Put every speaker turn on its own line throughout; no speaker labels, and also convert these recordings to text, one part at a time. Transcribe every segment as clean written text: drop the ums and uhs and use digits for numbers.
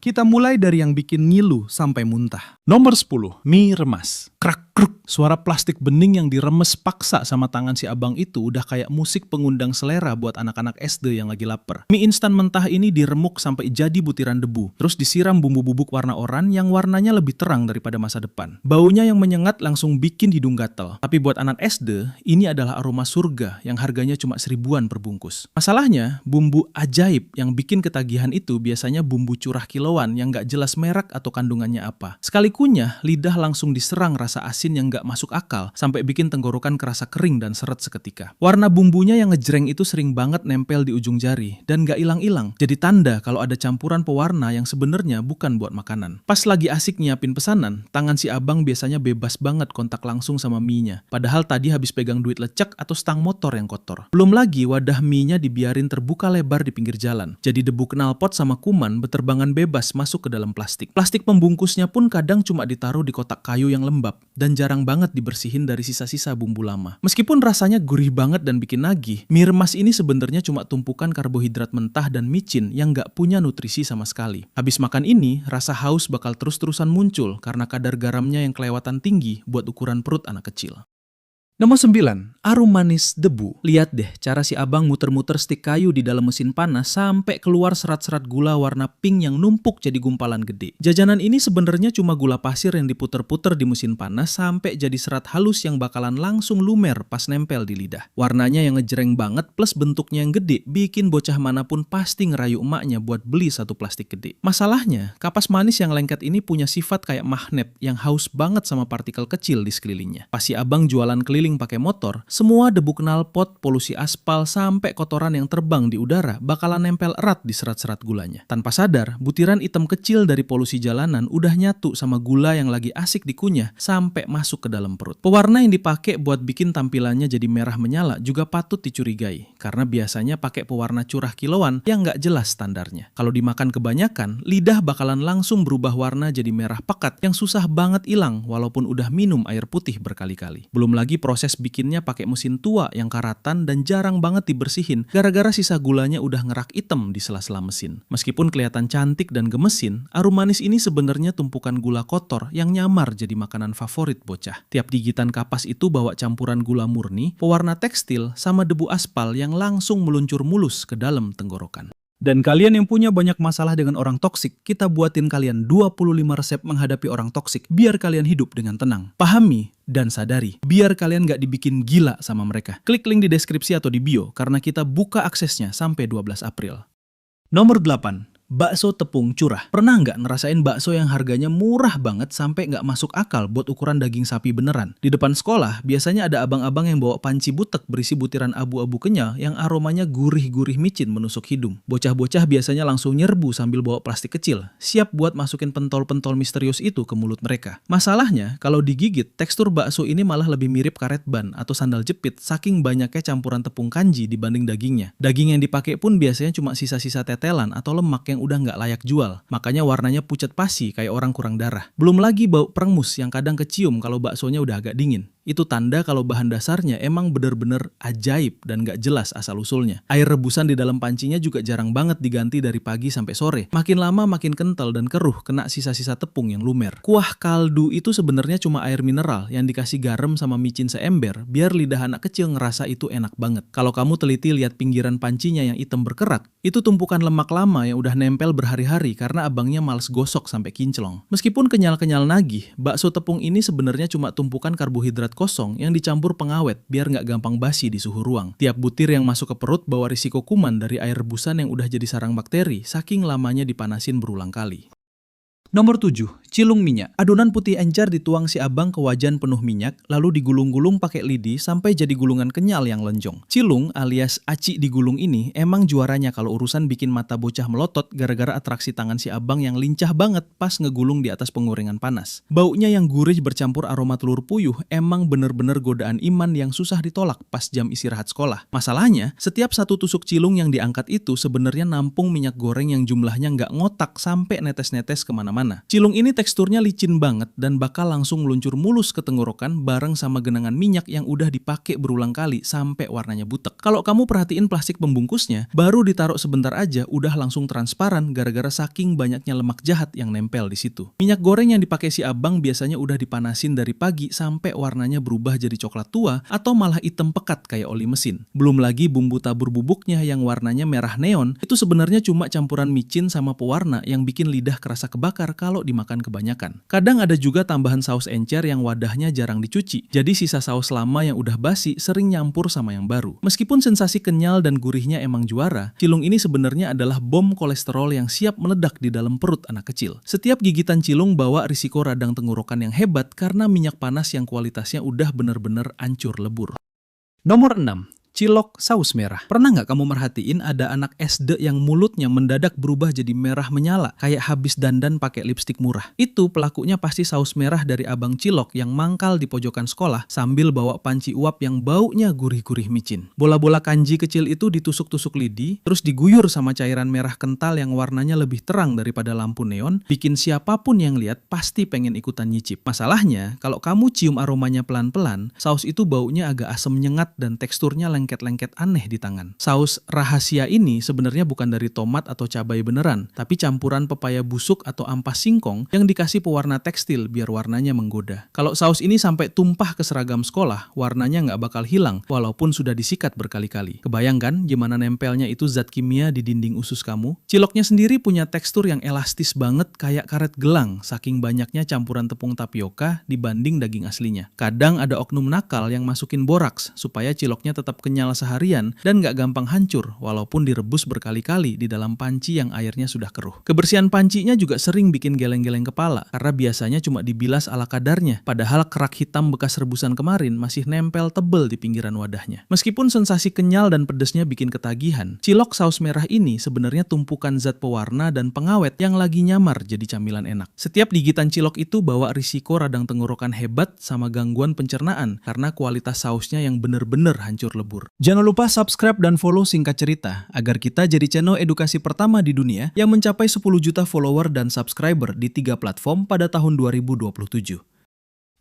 Kita mulai dari yang bikin ngilu sampai muntah.
Nomor 10, mie remas. Krak kruk, suara plastik bening yang diremes paksa sama tangan si abang itu udah kayak musik pengundang selera buat anak-anak SD yang lagi lapar. Mie instan mentah ini diremuk sampai jadi butiran debu, terus disiram bumbu bubuk warna oranye yang warnanya lebih terang daripada masa depan. Baunya yang menyengat langsung bikin hidung gatel. Tapi buat anak SD, ini adalah aroma surga yang harganya cuma 1000-an per bungkus. Masalahnya, bumbu ajaib yang bikin ketagihan itu biasanya bumbu curah kiloan yang gak jelas merek atau kandungannya apa. Sekali kunyah, lidah langsung diserang rasa asin yang gak masuk akal sampai bikin tenggorokan kerasa kering dan seret seketika. Warna bumbunya yang ngejreng itu sering banget nempel di ujung jari dan gak ilang-ilang. Jadi tanda kalau ada campuran pewarna yang sebenarnya bukan buat makanan. Pas lagi asik nyiapin pesanan, tangan si abang biasanya bebas banget kontak langsung sama mie-nya. Padahal tadi habis pegang duit lecek atau stang motor yang kotor. Belum lagi wadah mie-nya dibiarin terbuka lebar di pinggir jalan. Jadi debu knalpot sama kuman beterbangan bebas masuk ke dalam plastik. Plastik pembungkusnya pun kadang cuma ditaruh di kotak kayu yang lembab dan jarang banget dibersihin dari sisa-sisa bumbu lama. Meskipun rasanya gurih banget dan bikin nagih, mie remas ini sebenarnya cuma tumpukan karbohidrat mentah dan micin yang gak punya nutrisi sama sekali. Habis makan ini, rasa haus bakal terus-terusan muncul karena kadar garamnya yang kelewatan tinggi buat ukuran perut anak kecil. Nomor 9, arum manis debu. Lihat deh cara si abang muter-muter stik kayu di dalam mesin panas sampai keluar serat-serat gula warna pink yang numpuk jadi gumpalan gede. Jajanan ini sebenarnya cuma gula pasir yang diputer-puter di mesin panas sampai jadi serat halus yang bakalan langsung lumer pas nempel di lidah. Warnanya yang ngejreng banget plus bentuknya yang gede bikin bocah manapun pasti ngerayu emaknya buat beli satu plastik gede. Masalahnya, kapas manis yang lengket ini punya sifat kayak magnet yang haus banget sama partikel kecil di sekelilingnya. Pas si abang jualan keliling pakai motor, semua debu knalpot, polusi aspal, sampai kotoran yang terbang di udara bakalan nempel erat di serat-serat gulanya. Tanpa sadar, butiran hitam kecil dari polusi jalanan udah nyatu sama gula yang lagi asik dikunyah sampai masuk ke dalam perut. Pewarna yang dipakai buat bikin tampilannya jadi merah menyala juga patut dicurigai, karena biasanya pakai pewarna curah kiloan yang nggak jelas standarnya. Kalau dimakan kebanyakan, lidah bakalan langsung berubah warna jadi merah pekat yang susah banget hilang walaupun udah minum air putih berkali-kali. Belum lagi proses bikinnya pakai mesin tua yang karatan dan jarang banget dibersihin gara-gara sisa gulanya udah ngerak hitam di sela-sela mesin. Meskipun kelihatan cantik dan gemesin, arum manis ini sebenarnya tumpukan gula kotor yang nyamar jadi makanan favorit bocah. Tiap gigitan kapas itu bawa campuran gula murni, pewarna tekstil, sama debu aspal yang langsung meluncur mulus ke dalam tenggorokan. Dan kalian yang punya banyak masalah dengan orang toksik, kita buatin kalian 25 resep menghadapi orang toksik biar kalian hidup dengan tenang. Pahami dan sadari, biar kalian gak dibikin gila sama mereka. Klik link di deskripsi atau di bio, karena kita buka aksesnya sampai 12 April. Nomor 8. Bakso tepung curah. Pernah nggak ngerasain bakso yang harganya murah banget sampai nggak masuk akal buat ukuran daging sapi beneran? Di depan sekolah, biasanya ada abang-abang yang bawa panci butek berisi butiran abu-abu kenyal yang aromanya gurih-gurih micin menusuk hidung. Bocah-bocah biasanya langsung nyerbu sambil bawa plastik kecil, siap buat masukin pentol-pentol misterius itu ke mulut mereka. Masalahnya, kalau digigit, tekstur bakso ini malah lebih mirip karet ban atau sandal jepit saking banyaknya campuran tepung kanji dibanding dagingnya. Daging yang dipakai pun biasanya cuma sisa-sisa tetelan atau lemak yang udah nggak layak jual. Makanya warnanya pucat pasi kayak orang kurang darah. Belum lagi bau perengus yang kadang kecium kalau baksonya udah agak dingin. Itu tanda kalau bahan dasarnya emang bener-bener ajaib dan gak jelas asal-usulnya. Air rebusan di dalam pancinya juga jarang banget diganti dari pagi sampai sore. Makin lama makin kental dan keruh kena sisa-sisa tepung yang lumer. Kuah kaldu itu sebenarnya cuma air mineral yang dikasih garam sama micin seember biar lidah anak kecil ngerasa itu enak banget. Kalau kamu teliti lihat pinggiran pancinya yang hitam berkerak, itu tumpukan lemak lama yang udah nempel berhari-hari karena abangnya males gosok sampai kinclong. Meskipun kenyal-kenyal nagih, bakso tepung ini sebenarnya cuma tumpukan karbohidrat kosong yang dicampur pengawet biar nggak gampang basi di suhu ruang. Tiap butir yang masuk ke perut bawa risiko kuman dari air rebusan yang udah jadi sarang bakteri saking lamanya dipanasin berulang kali. Nomor 7. Cilung minyak. Adonan putih encer dituang si abang ke wajan penuh minyak, lalu digulung-gulung pakai lidi sampai jadi gulungan kenyal yang lenjong. Cilung alias aci digulung ini emang juaranya kalau urusan bikin mata bocah melotot gara-gara atraksi tangan si abang yang lincah banget pas ngegulung di atas pengorengan panas. Baunya yang gurih bercampur aroma telur puyuh emang bener-bener godaan iman yang susah ditolak pas jam istirahat sekolah. Masalahnya, setiap satu tusuk cilung yang diangkat itu sebenarnya nampung minyak goreng yang jumlahnya nggak ngotak sampai netes-netes kemana-mana. kemana-mana. Cilung ini teksturnya licin banget dan bakal langsung meluncur mulus ke tenggorokan bareng sama genangan minyak yang udah dipakai berulang kali sampai warnanya butek. Kalau kamu perhatiin plastik pembungkusnya, baru ditaruh sebentar aja udah langsung transparan gara-gara saking banyaknya lemak jahat yang nempel di situ. Minyak goreng yang dipakai si abang biasanya udah dipanasin dari pagi sampai warnanya berubah jadi coklat tua atau malah hitam pekat kayak oli mesin. Belum lagi bumbu tabur bubuknya yang warnanya merah neon, itu sebenarnya cuma campuran micin sama pewarna yang bikin lidah kerasa kebakar kalau dimakan kebanyakan. Kadang ada juga tambahan saus encer yang wadahnya jarang dicuci, jadi sisa saus lama yang udah basi sering nyampur sama yang baru. Meskipun sensasi kenyal dan gurihnya emang juara, cilung ini sebenarnya adalah bom kolesterol yang siap meledak di dalam perut anak kecil. Setiap gigitan cilung bawa risiko radang tenggorokan yang hebat karena minyak panas yang kualitasnya udah bener-bener hancur lebur. Nomor 6. Cilok saus merah. Pernah nggak kamu merhatiin ada anak SD yang mulutnya mendadak berubah jadi merah menyala, kayak habis dandan pakai lipstik murah? Itu pelakunya pasti saus merah dari abang cilok yang mangkal di pojokan sekolah sambil bawa panci uap yang baunya gurih-gurih micin. Bola-bola kanji kecil itu ditusuk-tusuk lidi, terus diguyur sama cairan merah kental yang warnanya lebih terang daripada lampu neon, bikin siapapun yang lihat pasti pengen ikutan nyicip. Masalahnya, kalau kamu cium aromanya pelan-pelan, saus itu baunya agak asem nyengat dan teksturnya lengket-lengket aneh di tangan. Saus rahasia ini sebenarnya bukan dari tomat atau cabai beneran, tapi campuran pepaya busuk atau ampas singkong yang dikasih pewarna tekstil biar warnanya menggoda. Kalau saus ini sampai tumpah ke seragam sekolah, warnanya nggak bakal hilang walaupun sudah disikat berkali-kali. Kebayangkan gimana nempelnya itu zat kimia di dinding usus kamu? Ciloknya sendiri punya tekstur yang elastis banget kayak karet gelang, saking banyaknya campuran tepung tapioka dibanding daging aslinya. Kadang ada oknum nakal yang masukin boraks supaya ciloknya tetap kenyal seharian dan nggak gampang hancur walaupun direbus berkali-kali di dalam panci yang airnya sudah keruh. Kebersihan pancinya juga sering bikin geleng-geleng kepala karena biasanya cuma dibilas ala kadarnya, padahal kerak hitam bekas rebusan kemarin masih nempel tebel di pinggiran wadahnya. Meskipun sensasi kenyal dan pedesnya bikin ketagihan, cilok saus merah ini sebenarnya tumpukan zat pewarna dan pengawet yang lagi nyamar jadi camilan enak. Setiap gigitan cilok itu bawa risiko radang tenggorokan hebat sama gangguan pencernaan karena kualitas sausnya yang bener-bener hancur lebur. Jangan lupa subscribe dan follow Singkat Cerita agar kita jadi channel edukasi pertama di dunia yang mencapai 10 juta follower dan subscriber di 3 platform pada tahun 2027.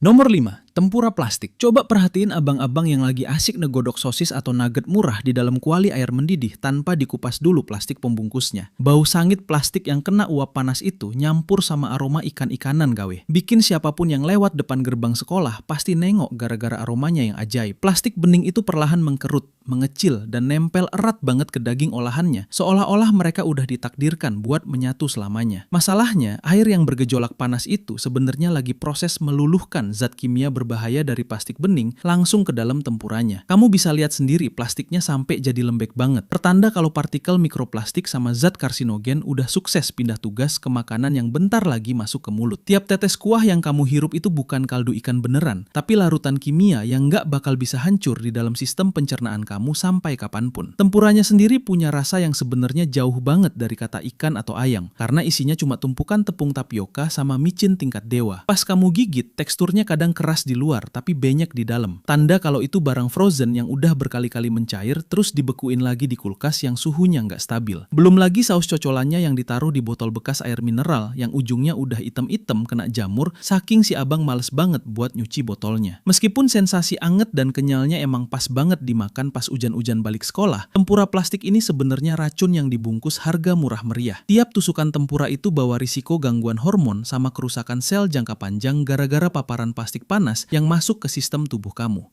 Nomor 5. Tempura plastik. Coba perhatiin abang-abang yang lagi asik negodok sosis atau nugget murah di dalam kuali air mendidih tanpa dikupas dulu plastik pembungkusnya. Bau sangit plastik yang kena uap panas itu nyampur sama aroma ikan-ikanan gawe. Bikin siapapun yang lewat depan gerbang sekolah pasti nengok gara-gara aromanya yang ajaib. Plastik bening itu perlahan mengkerut, mengecil, dan nempel erat banget ke daging olahannya. Seolah-olah mereka udah ditakdirkan buat menyatu selamanya. Masalahnya, air yang bergejolak panas itu sebenarnya lagi proses meluluhkan zat kimia berbahaya dari plastik bening langsung ke dalam tempuranya. Kamu bisa lihat sendiri plastiknya sampai jadi lembek banget. Pertanda kalau partikel mikroplastik sama zat karsinogen udah sukses pindah tugas ke makanan yang bentar lagi masuk ke mulut. Tiap tetes kuah yang kamu hirup itu bukan kaldu ikan beneran, tapi larutan kimia yang nggak bakal bisa hancur di dalam sistem pencernaan kamu sampai kapanpun. Tempuranya sendiri punya rasa yang sebenarnya jauh banget dari kata ikan atau ayam, karena isinya cuma tumpukan tepung tapioka sama micin tingkat dewa. Pas kamu gigit, teksturnya kadang keras di luar tapi banyak di dalam. Tanda kalau itu barang frozen yang udah berkali-kali mencair terus dibekuin lagi di kulkas yang suhunya nggak stabil. Belum lagi saus cocolannya yang ditaruh di botol bekas air mineral yang ujungnya udah item-item kena jamur saking si abang males banget buat nyuci botolnya. Meskipun sensasi anget dan kenyalnya emang pas banget dimakan pas hujan-hujan balik sekolah, tempura plastik ini sebenarnya racun yang dibungkus harga murah meriah. Tiap tusukan tempura itu bawa risiko gangguan hormon sama kerusakan sel jangka panjang gara-gara paparan plastik panas yang masuk ke sistem tubuh kamu.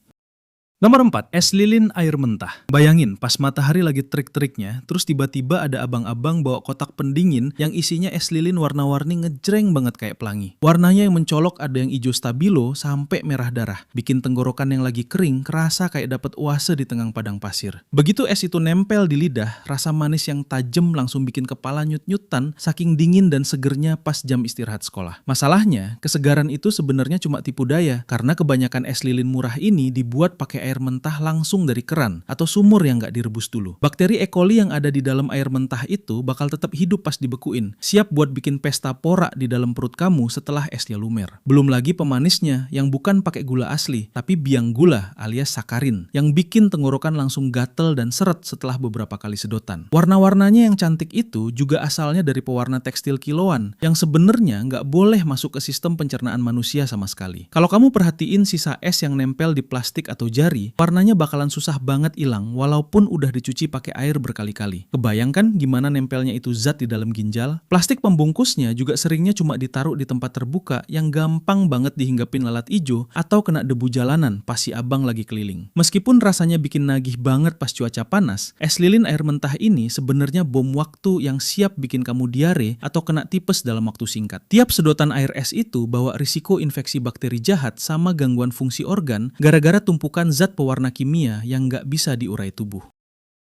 Nomor 4. Es lilin air mentah. Bayangin, pas matahari lagi terik-teriknya, terus tiba-tiba ada abang-abang bawa kotak pendingin yang isinya es lilin warna-warni ngejreng banget kayak pelangi. Warnanya yang mencolok ada yang hijau stabilo sampai merah darah. Bikin tenggorokan yang lagi kering kerasa kayak dapet oase di tengah padang pasir. Begitu es itu nempel di lidah, rasa manis yang tajam langsung bikin kepala nyut-nyutan saking dingin dan segernya pas jam istirahat sekolah. Masalahnya, kesegaran itu sebenarnya cuma tipu daya karena kebanyakan es lilin murah ini dibuat pakai air mentah langsung dari keran atau sumur yang nggak direbus dulu. Bakteri E. coli yang ada di dalam air mentah itu bakal tetap hidup pas dibekuin, siap buat bikin pesta pora di dalam perut kamu setelah esnya lumer. Belum lagi pemanisnya yang bukan pakai gula asli, tapi biang gula alias sakarin, yang bikin tenggorokan langsung gatel dan seret setelah beberapa kali sedotan. Warna-warnanya yang cantik itu juga asalnya dari pewarna tekstil kiloan, yang sebenarnya nggak boleh masuk ke sistem pencernaan manusia sama sekali. Kalau kamu perhatiin sisa es yang nempel di plastik atau jari, warnanya bakalan susah banget hilang walaupun udah dicuci pakai air berkali-kali. Kebayangkan gimana nempelnya itu zat di dalam ginjal? Plastik pembungkusnya juga seringnya cuma ditaruh di tempat terbuka yang gampang banget dihinggapin lalat ijo atau kena debu jalanan pas si abang lagi keliling. Meskipun rasanya bikin nagih banget pas cuaca panas, es lilin air mentah ini sebenarnya bom waktu yang siap bikin kamu diare atau kena tipes dalam waktu singkat. Tiap sedotan air es itu bawa risiko infeksi bakteri jahat sama gangguan fungsi organ gara-gara tumpukan zat pewarna kimia yang nggak bisa diurai tubuh.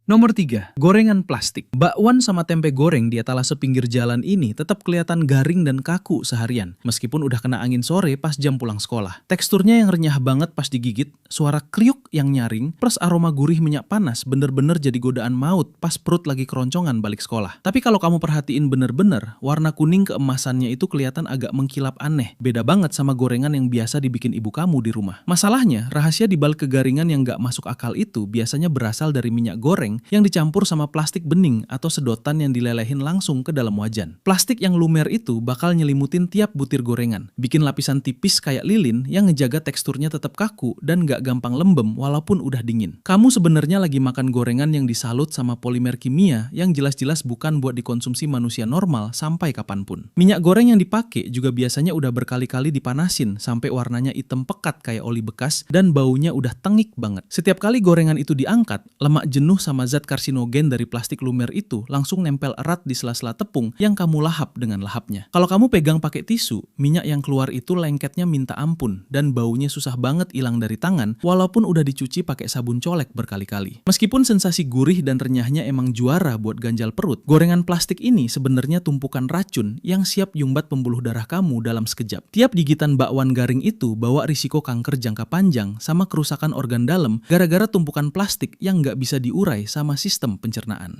Nomor 3, gorengan plastik. Bakwan sama tempe goreng di etalase pinggir jalan ini tetap kelihatan garing dan kaku seharian, meskipun udah kena angin sore pas jam pulang sekolah. Teksturnya yang renyah banget pas digigit, suara kriuk yang nyaring, plus aroma gurih minyak panas bener-bener jadi godaan maut pas perut lagi keroncongan balik sekolah. Tapi kalau kamu perhatiin bener-bener, warna kuning keemasannya itu kelihatan agak mengkilap aneh. Beda banget sama gorengan yang biasa dibikin ibu kamu di rumah. Masalahnya, rahasia di balik kegaringan yang gak masuk akal itu biasanya berasal dari minyak goreng yang dicampur sama plastik bening atau sedotan yang dilelehin langsung ke dalam wajan. Plastik yang lumer itu bakal nyelimutin tiap butir gorengan, bikin lapisan tipis kayak lilin yang ngejaga teksturnya tetap kaku dan gak gampang lembem walaupun udah dingin. Kamu sebenarnya lagi makan gorengan yang disalut sama polimer kimia yang jelas-jelas bukan buat dikonsumsi manusia normal sampai kapanpun. Minyak goreng yang dipakai juga biasanya udah berkali-kali dipanasin sampai warnanya hitam pekat kayak oli bekas dan baunya udah tengik banget. Setiap kali gorengan itu diangkat, lemak jenuh sama zat karsinogen dari plastik lumer itu langsung nempel erat di sela-sela tepung yang kamu lahap dengan lahapnya. Kalau kamu pegang pakai tisu, minyak yang keluar itu lengketnya minta ampun dan baunya susah banget hilang dari tangan walaupun udah dicuci pakai sabun colek berkali-kali. Meskipun sensasi gurih dan renyahnya emang juara buat ganjal perut, gorengan plastik ini sebenarnya tumpukan racun yang siap nyumbat pembuluh darah kamu dalam sekejap. Tiap gigitan bakwan garing itu bawa risiko kanker jangka panjang sama kerusakan organ dalam gara-gara tumpukan plastik yang nggak bisa diurai sama sistem pencernaan.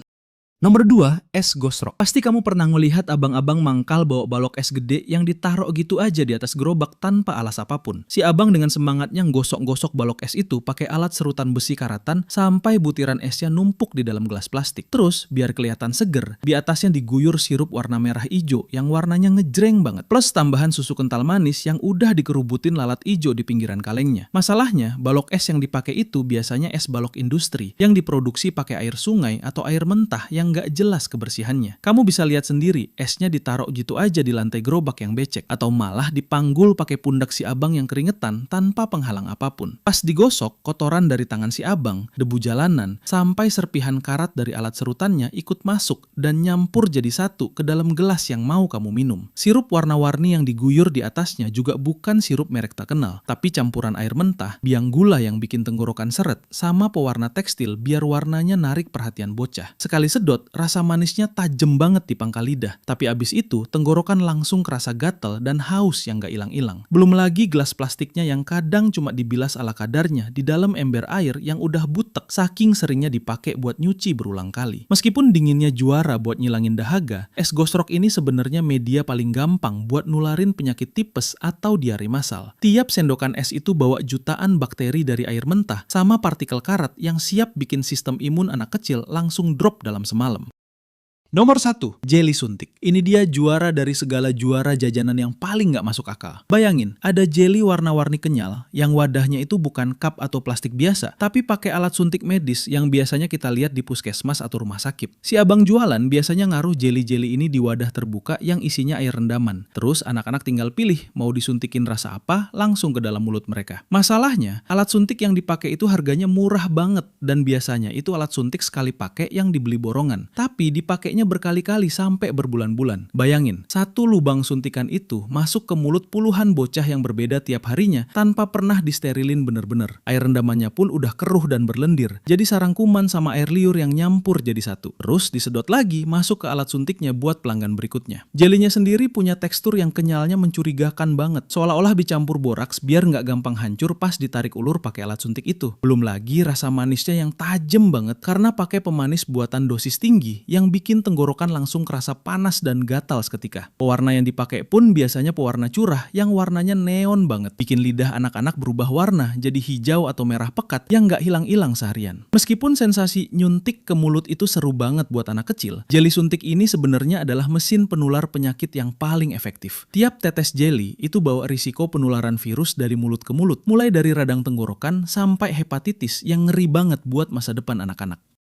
Nomor 2, es gosrok. Pasti kamu pernah ngelihat abang-abang mangkal bawa balok es gede yang ditaruh gitu aja di atas gerobak tanpa alas apapun. Si abang dengan semangatnya gosok-gosok balok es itu pakai alat serutan besi karatan sampai butiran esnya numpuk di dalam gelas plastik. Terus, biar kelihatan seger, di atasnya diguyur sirup warna merah ijo yang warnanya ngejreng banget. Plus tambahan susu kental manis yang udah dikerubutin lalat ijo di pinggiran kalengnya. Masalahnya, balok es yang dipakai itu biasanya es balok industri yang diproduksi pakai air sungai atau air mentah yang nggak jelas kebersihannya. Kamu bisa lihat sendiri, esnya ditaruh gitu aja di lantai gerobak yang becek, atau malah dipanggul pakai pundak si abang yang keringetan tanpa penghalang apapun. Pas digosok, kotoran dari tangan si abang, debu jalanan, sampai serpihan karat dari alat serutannya ikut masuk dan nyampur jadi satu ke dalam gelas yang mau kamu minum. Sirup warna-warni yang diguyur di atasnya juga bukan sirup merek tak kenal, tapi campuran air mentah, biang gula yang bikin tenggorokan seret, sama pewarna tekstil biar warnanya narik perhatian bocah. Sekali sedot, rasa manisnya tajam banget di pangkal lidah, tapi abis itu tenggorokan langsung kerasa gatel dan haus yang gak hilang-hilang. Belum lagi gelas plastiknya yang kadang cuma dibilas ala kadarnya di dalam ember air yang udah butek saking seringnya dipakai buat nyuci berulang kali. Meskipun dinginnya juara buat nyilangin dahaga, es gosrok ini sebenarnya media paling gampang buat nularin penyakit tipes atau diare massal. Tiap sendokan es itu bawa jutaan bakteri dari air mentah sama partikel karat yang siap bikin sistem imun anak kecil langsung drop dalam semalam. Nomor 1, jeli suntik. Ini dia juara dari segala juara jajanan yang paling gak masuk akal. Bayangin, ada jeli warna-warni kenyal yang wadahnya itu bukan cup atau plastik biasa, tapi pakai alat suntik medis yang biasanya kita lihat di puskesmas atau rumah sakit. Si abang jualan biasanya ngaruh jeli-jeli ini di wadah terbuka yang isinya air rendaman. Terus anak-anak tinggal pilih mau disuntikin rasa apa langsung ke dalam mulut mereka. Masalahnya, alat suntik yang dipakai itu harganya murah banget dan biasanya itu alat suntik sekali pakai yang dibeli borongan. Tapi dipakainya
dipakainya berkali-kali sampai berbulan-bulan. Bayangin, satu lubang suntikan itu masuk ke mulut puluhan bocah yang berbeda tiap harinya tanpa pernah disterilin bener-bener. Air rendamannya pun udah keruh dan berlendir, jadi sarang kuman sama air liur yang nyampur jadi satu. Terus disedot lagi masuk ke alat suntiknya buat pelanggan berikutnya. Jelinya sendiri punya tekstur yang kenyalnya mencurigakan banget, seolah-olah dicampur boraks biar nggak gampang hancur pas ditarik ulur pakai alat suntik itu. Belum lagi rasa manisnya yang tajam banget karena pakai pemanis buatan dosis tinggi yang bikin tenggorokan langsung kerasa panas dan gatal seketika. Pewarna yang dipakai pun biasanya pewarna curah yang warnanya neon banget, bikin lidah anak-anak berubah warna jadi hijau atau merah pekat yang nggak hilang-hilang seharian. Meskipun sensasi nyuntik ke mulut itu seru banget buat anak kecil, jeli suntik ini sebenarnya adalah mesin penular penyakit yang paling efektif. Tiap tetes jeli itu bawa risiko penularan virus dari mulut ke mulut, mulai dari radang tenggorokan sampai hepatitis yang ngeri banget buat masa depan anak-anak.